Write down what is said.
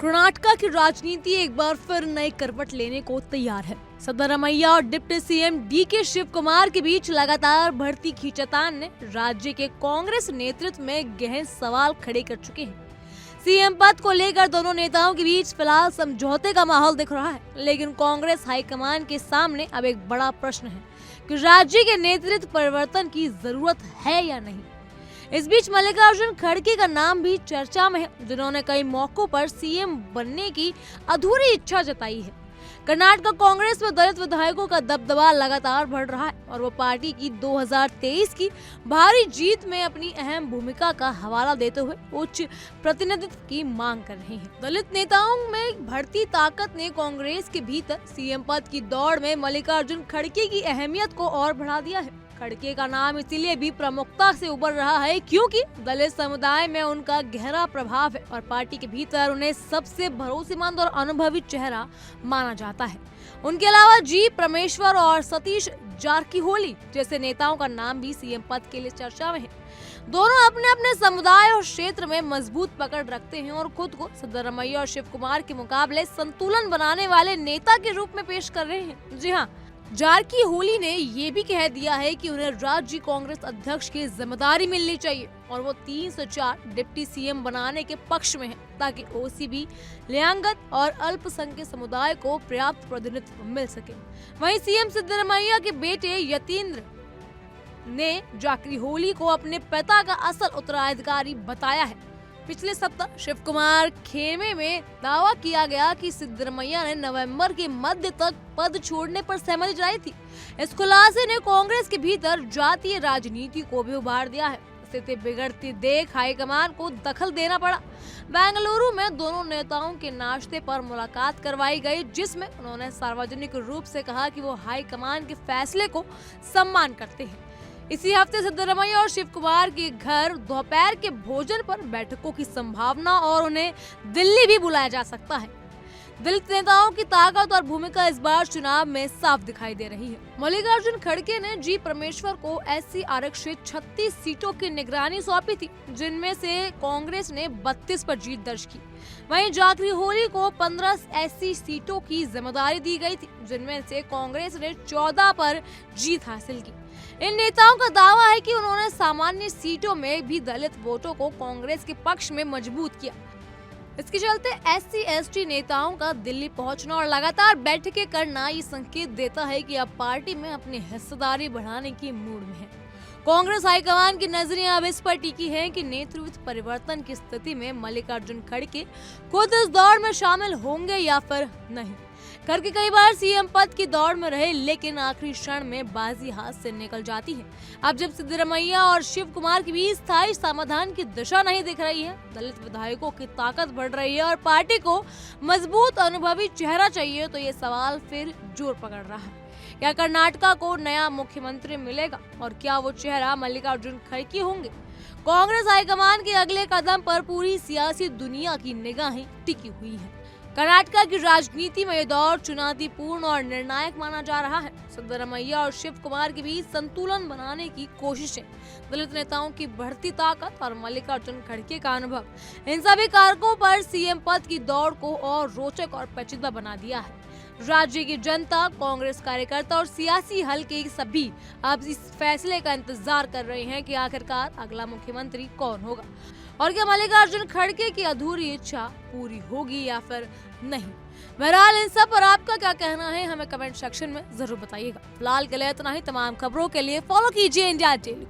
कर्नाटका की राजनीति एक बार फिर नई करवट लेने को तैयार है। सिद्धरामैया और deputy CM DK Shivakumar के बीच लगातार बढ़ती खींचातान ने राज्य के कांग्रेस नेतृत्व में गहन सवाल खड़े कर चुके हैं। सीएम पद को लेकर दोनों नेताओं के बीच फिलहाल समझौते का माहौल दिख रहा है, लेकिन कांग्रेस हाईकमान के सामने अब एक बड़ा प्रश्न है कि राज्य के नेतृत्व परिवर्तन की जरूरत है या नहीं। इस बीच मल्लिकार्जुन खड़गे का नाम भी चर्चा में है, जिन्होंने कई मौकों पर सीएम बनने की अधूरी इच्छा जताई है। कर्नाटक कांग्रेस में दलित विधायकों का दबदबा लगातार बढ़ रहा है और वो पार्टी की 2023 की भारी जीत में अपनी अहम भूमिका का हवाला देते हुए उच्च प्रतिनिधित्व की मांग कर रहे हैं। दलित नेताओं में बढ़ती ताकत ने कांग्रेस के भीतर सीएम पद की दौड़ में मल्लिकार्जुन खड़गे की अहमियत को और बढ़ा दिया है। खड़गे का नाम इसीलिए भी प्रमुखता से उभर रहा है क्योंकि दलित समुदाय में उनका गहरा प्रभाव है और पार्टी के भीतर उन्हें सबसे भरोसेमंद और अनुभवी चेहरा माना जाता है। उनके अलावा जी परमेश्वर और सतीश जारकीहोली जैसे नेताओं का नाम भी सीएम पद के लिए चर्चा में है। दोनों अपने अपने समुदाय और क्षेत्र में मजबूत पकड़ रखते हैं और खुद को सिद्धरामैया और शिव कुमार के मुकाबले संतुलन बनाने वाले नेता के रूप में पेश कर रहे हैं। जी हाँ, जारकीहोली ने ये भी कह दिया है कि उन्हें राज्य कांग्रेस अध्यक्ष की जिम्मेदारी मिलनी चाहिए और वो 3 से 4 डिप्टी सीएम बनाने के पक्ष में है ताकि ओसीबी, लिंगायत और अल्पसंख्यक समुदाय को पर्याप्त प्रतिनिधित्व मिल सके। वहीं सीएम सिद्धरामैया के बेटे यतीन्द्र ने जारकीहोली को अपने पिता का असल उत्तराधिकारी बताया है। पिछले सप्ताह शिव कुमार खेमे में दावा किया गया कि सिद्धरामैया ने नवंबर के मध्य तक पद छोड़ने पर सहमति जताई थी। इस खुलासे ने कांग्रेस के भीतर जातीय राजनीति को भी उभार दिया है। स्थिति बिगड़ती देख हाईकमान को दखल देना पड़ा। बेंगलुरु में दोनों नेताओं के नाश्ते पर मुलाकात करवाई गई, जिसमें उन्होंने सार्वजनिक रूप से कहा कि वो हाईकमान के फैसले को सम्मान करते हैं। इसी हफ्ते सिद्धरामैया और शिव कुमार के घर दोपहर के भोजन पर बैठकों की संभावना और उन्हें दिल्ली भी बुलाया जा सकता है। दलित नेताओं की ताकत और भूमिका इस बार चुनाव में साफ दिखाई दे रही है। मल्लिकार्जुन खड़गे ने जी परमेश्वर को एससी आरक्षित 36 सीटों की निगरानी सौंपी थी, जिनमें से कांग्रेस ने 32 पर जीत दर्ज की। वहीं जारकीहोली को 15 एससी सीटों की जिम्मेदारी दी गई थी, जिनमें से कांग्रेस ने 14 पर जीत हासिल की। इन नेताओं का दावा है कि उन्होंने सामान्य सीटों में भी दलित वोटों को कांग्रेस के पक्ष में मजबूत किया। इसके चलते एससी एसटी नेताओं का दिल्ली पहुंचना और लगातार बैठकें करना ये संकेत देता है कि अब पार्टी में अपनी हिस्सेदारी बढ़ाने की मूड में है। कांग्रेस हाईकमान की नजरें अब इस पर टिकी हैं कि नेतृत्व परिवर्तन की स्थिति में मल्लिकार्जुन खड़गे खुद इस दौड़ में शामिल होंगे या फिर नहीं। खड़गे कई बार सीएम पद की दौड़ में रहे, लेकिन आखिरी क्षण में बाजी हाथ से निकल जाती है। अब जब सिद्धरामैया और शिव कुमार के बीच स्थायी समाधान की दिशा नहीं दिख रही है, दलित विधायकों की ताकत बढ़ रही है और पार्टी को मजबूत अनुभवी चेहरा चाहिए, तो ये सवाल फिर जोर पकड़ रहा है। क्या कर्नाटका को नया मुख्यमंत्री मिलेगा और क्या वो चेहरा मल्लिकार्जुन खड़गे होंगे? कांग्रेस हाईकमान के अगले कदम पर पूरी सियासी दुनिया की निगाहें टिकी हुई हैं। कर्नाटका की राजनीति में यह दौर चुनौतीपूर्ण और निर्णायक माना जा रहा है। सिद्धरामैया और शिव कुमार के बीच संतुलन बनाने की कोशिशें, दलित नेताओं की बढ़ती ताकत और मल्लिकार्जुन खड़गे का अनुभव, इन सभी कारकों पर सीएम पद की दौड़ को और रोचक और पेचीदा बना दिया है। राज्य की जनता, कांग्रेस कार्यकर्ता और सियासी हलके सभी अब इस फैसले का इंतजार कर रहे हैं कि आखिरकार अगला मुख्यमंत्री कौन होगा और क्या मल्लिकार्जुन खड़गे की अधूरी इच्छा पूरी होगी या फिर नहीं। बहरहाल इन सब पर आपका क्या कहना है, हमें कमेंट सेक्शन में जरूर बताइएगा। फिलहाल के लिए इतना ही। तमाम खबरों के लिए फॉलो कीजिए इंडिया डेली।